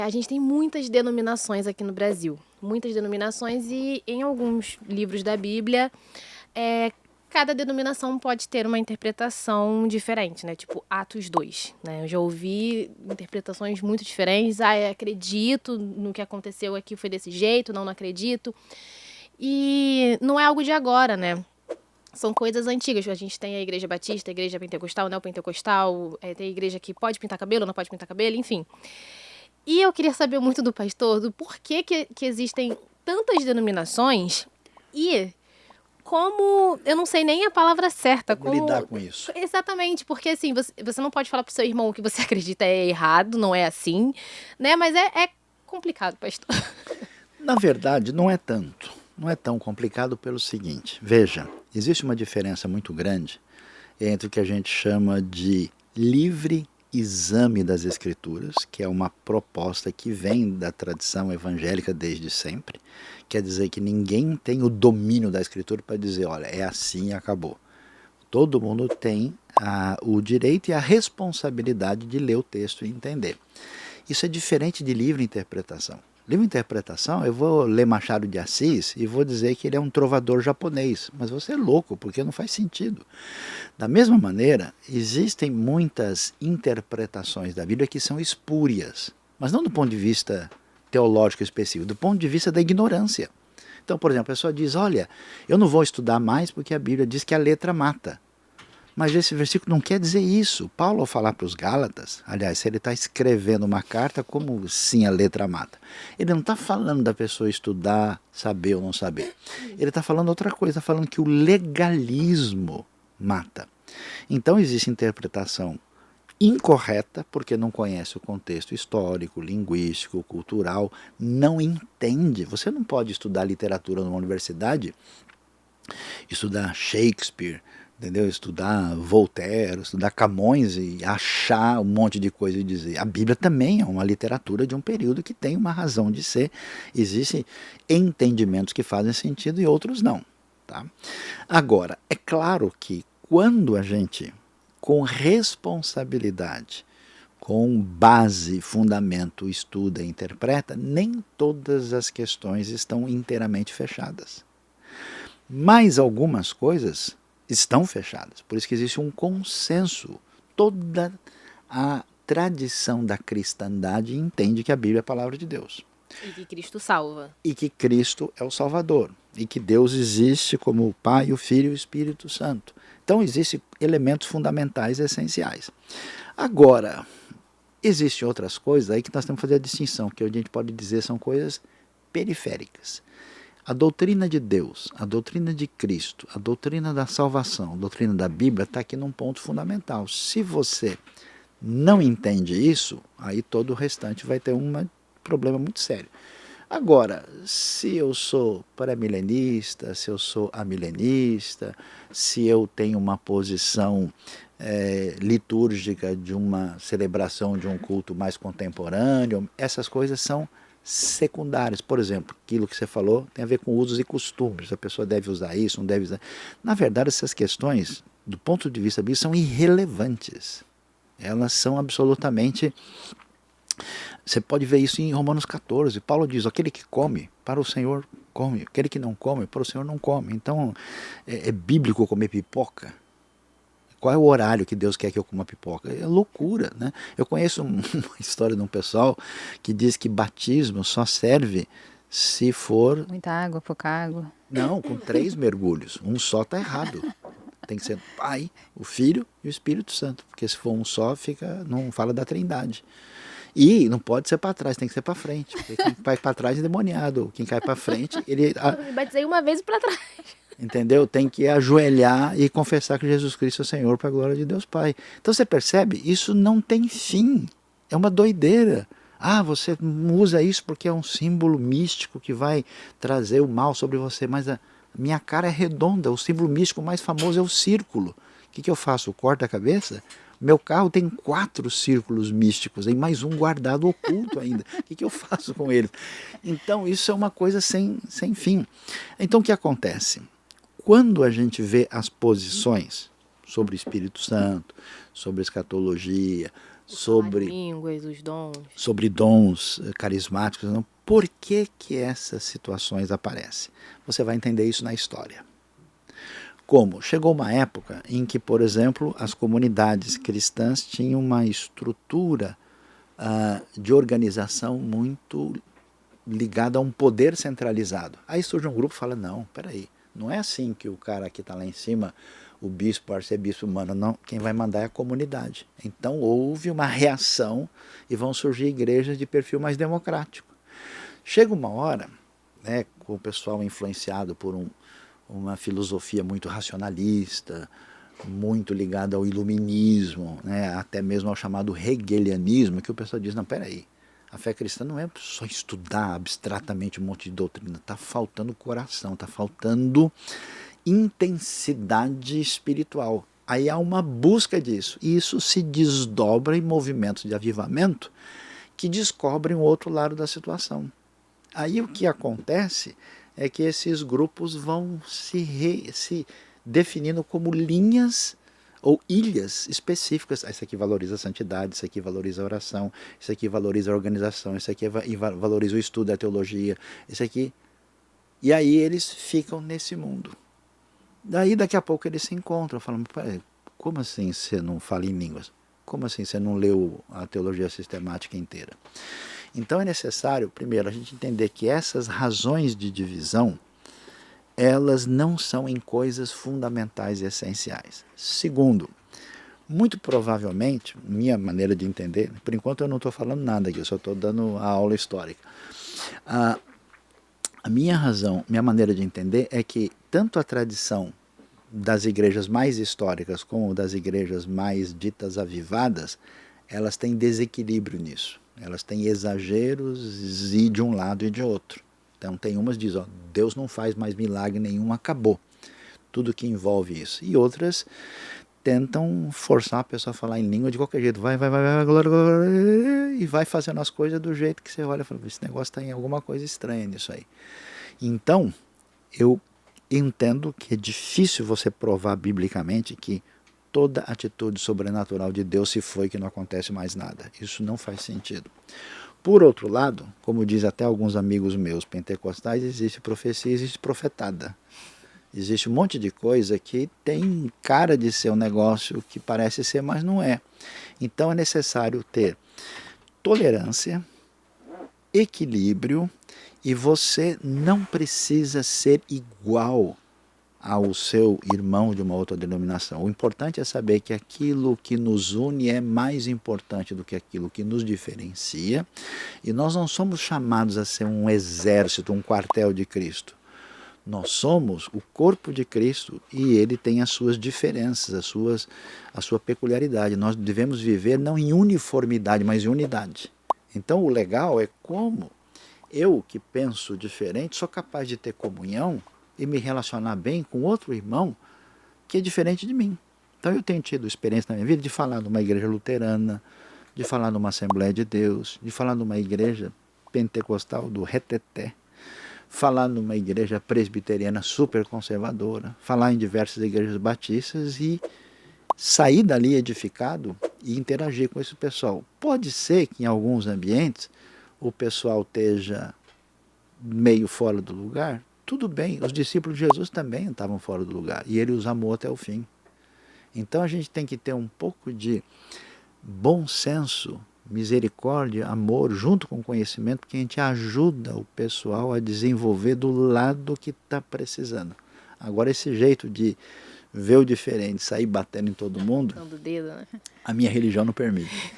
A gente tem muitas denominações aqui no Brasil, muitas denominações, e em alguns livros da Bíblia, cada denominação pode ter uma interpretação diferente, né? Tipo Atos 2, né? Eu já ouvi interpretações muito diferentes. Eu acredito no que aconteceu aqui, foi desse jeito, não acredito. E não é algo de agora, né? São coisas antigas. A gente tem a igreja batista, a igreja pentecostal, neopentecostal, tem a igreja que pode pintar cabelo, não pode pintar cabelo, enfim. E eu queria saber muito do pastor, do porquê que existem tantas denominações e como, eu não sei nem a palavra certa. Como lidar com isso? Exatamente, porque assim, você não pode falar pro seu irmão o que você acredita é errado, não é assim, né? Mas é complicado, pastor. Na verdade, não é tanto. Não é tão complicado pelo seguinte. Veja, existe uma diferença muito grande entre o que a gente chama de livre exame das Escrituras, que é uma proposta que vem da tradição evangélica desde sempre. Quer dizer que ninguém tem o domínio da Escritura para dizer, olha, é assim e acabou. Todo mundo tem o direito e a responsabilidade de ler o texto e entender. Isso é diferente de livre interpretação. Livre interpretação, eu vou ler Machado de Assis e vou dizer que ele é um trovador japonês, mas você é louco, porque não faz sentido. Da mesma maneira, existem muitas interpretações da Bíblia que são espúrias, mas não do ponto de vista teológico específico, do ponto de vista da ignorância. Então, por exemplo, a pessoa diz, olha, eu não vou estudar mais porque a Bíblia diz que a letra mata. Mas esse versículo não quer dizer isso. Paulo, ao falar para os Gálatas, aliás, ele está escrevendo uma carta como sim a letra mata. Ele não está falando da pessoa estudar, saber ou não saber. Ele está falando outra coisa, está falando que o legalismo mata. Então existe interpretação incorreta, porque não conhece o contexto histórico, linguístico, cultural, não entende. Você não pode estudar literatura numa universidade, estudar Shakespeare, entendeu? Estudar Voltaire, estudar Camões e achar um monte de coisa e dizer. A Bíblia também é uma literatura de um período que tem uma razão de ser. Existem entendimentos que fazem sentido e outros não. Tá? Agora, é claro que quando a gente, com responsabilidade, com base, fundamento, estuda e interpreta, nem todas as questões estão inteiramente fechadas. Mas algumas coisas estão fechadas. Por isso que existe um consenso. Toda a tradição da cristandade entende que a Bíblia é a palavra de Deus. E que Cristo salva. E que Cristo é o Salvador. E que Deus existe como o Pai, o Filho e o Espírito Santo. Então existem elementos fundamentais e essenciais. Agora, existem outras coisas aí que nós temos que fazer a distinção, que a gente pode dizer são coisas periféricas. A doutrina de Deus, a doutrina de Cristo, a doutrina da salvação, a doutrina da Bíblia está aqui num ponto fundamental. Se você não entende isso, aí todo o restante vai ter um problema muito sério. Agora, se eu sou pré-milenista, se eu sou amilenista, se eu tenho uma posição litúrgica de uma celebração de um culto mais contemporâneo, essas coisas são secundárias. Por exemplo, aquilo que você falou tem a ver com usos e costumes. A pessoa deve usar isso, não deve usar. Na verdade, essas questões, do ponto de vista bíblico, são irrelevantes. Elas são absolutamente... Você pode ver isso em Romanos 14. Paulo diz, aquele que come, para o Senhor come. Aquele que não come, para o Senhor não come. Então, é bíblico comer pipoca? Qual é o horário que Deus quer que eu coma pipoca? É loucura, né? Eu conheço uma história de um pessoal que diz que batismo só serve se for... Muita água, pouca água. Não, com 3 mergulhos. Um só está errado. Tem que ser o Pai, o Filho e o Espírito Santo. Porque se for um só, não fala da Trindade. E não pode ser para trás, tem que ser para frente. Porque quem vai para trás é demoniado. Quem cai para frente, ele... Eu me batizei uma vez para trás. Entendeu? Tem que ajoelhar e confessar que Jesus Cristo é o Senhor para a glória de Deus Pai. Então você percebe? Isso não tem fim. É uma doideira. Você usa isso porque é um símbolo místico que vai trazer o mal sobre você. Mas a minha cara é redonda. O símbolo místico mais famoso é o círculo. O que eu faço? Eu corto a cabeça? Meu carro tem 4 círculos místicos, e mais um guardado oculto ainda. O que eu faço com ele? Então isso é uma coisa sem fim. Então o que acontece? Quando a gente vê as posições sobre o Espírito Santo, sobre a escatologia, sobre línguas, os dons. Sobre dons carismáticos. Não. Por que que essas situações aparecem? Você vai entender isso na história. Como? Chegou uma época em que, por exemplo, as comunidades cristãs tinham uma estrutura de organização muito ligada a um poder centralizado. Aí surge um grupo e fala, não, peraí, não é assim que o cara que está lá em cima, o bispo, o arcebispo, manda, não, quem vai mandar é a comunidade. Então houve uma reação e vão surgir igrejas de perfil mais democrático. Chega uma hora, né, com o pessoal influenciado por uma filosofia muito racionalista, muito ligada ao iluminismo, né, até mesmo ao chamado hegelianismo, que o pessoal diz, não, peraí, a fé cristã não é só estudar abstratamente um monte de doutrina, está faltando coração, está faltando intensidade espiritual. Aí há uma busca disso, e isso se desdobra em movimentos de avivamento que descobrem o outro lado da situação. Aí o que acontece é que esses grupos vão se definindo como linhas ou ilhas específicas. Isso aqui valoriza a santidade, isso aqui valoriza a oração, isso aqui valoriza a organização, isso aqui valoriza o estudo da teologia, isso aqui. E aí eles ficam nesse mundo. Daí daqui a pouco eles se encontram, falam, como assim você não fala em línguas? Como assim você não leu a teologia sistemática inteira? Então é necessário, primeiro, a gente entender que essas razões de divisão, elas não são em coisas fundamentais e essenciais. Segundo, muito provavelmente, minha maneira de entender, por enquanto eu não estou falando nada aqui, eu só estou dando a aula histórica. A minha razão, minha maneira de entender é que tanto a tradição das igrejas mais históricas como das igrejas mais ditas avivadas, elas têm desequilíbrio nisso. Elas têm exageros e de um lado e de outro. Então tem umas que dizem, ó, Deus não faz mais milagre nenhum, acabou. Tudo que envolve isso. E outras tentam forçar a pessoa a falar em língua de qualquer jeito. Vai, glória, glória, e vai fazendo as coisas do jeito que você olha e fala, esse negócio está em alguma coisa estranha nisso aí. Então, eu entendo que é difícil você provar biblicamente que toda atitude sobrenatural de Deus se foi que não acontece mais nada. Isso não faz sentido. Por outro lado, como diz até alguns amigos meus pentecostais, existe profecia, existe profetada. Existe um monte de coisa que tem cara de ser um negócio que parece ser, mas não é. Então é necessário ter tolerância, equilíbrio, e você não precisa ser igual ao seu irmão de uma outra denominação. O importante é saber que aquilo que nos une é mais importante do que aquilo que nos diferencia, e nós não somos chamados a ser um exército, um quartel de Cristo. Nós somos o corpo de Cristo e ele tem as suas diferenças, a sua peculiaridade. Nós devemos viver não em uniformidade, mas em unidade. Então o legal é como eu, que penso diferente, sou capaz de ter comunhão e me relacionar bem com outro irmão que é diferente de mim. Então eu tenho tido experiência na minha vida de falar numa igreja luterana, de falar numa Assembleia de Deus, de falar numa igreja pentecostal do reteté, falar numa igreja presbiteriana super conservadora, falar em diversas igrejas batistas e sair dali edificado e interagir com esse pessoal. Pode ser que em alguns ambientes o pessoal esteja meio fora do lugar, tudo bem, os discípulos de Jesus também estavam fora do lugar e ele os amou até o fim. Então a gente tem que ter um pouco de bom senso, misericórdia, amor, junto com conhecimento, porque a gente ajuda o pessoal a desenvolver do lado que está precisando. Agora esse jeito de ver o diferente, sair batendo em todo mundo, Dando dedo, né? a minha religião não permite.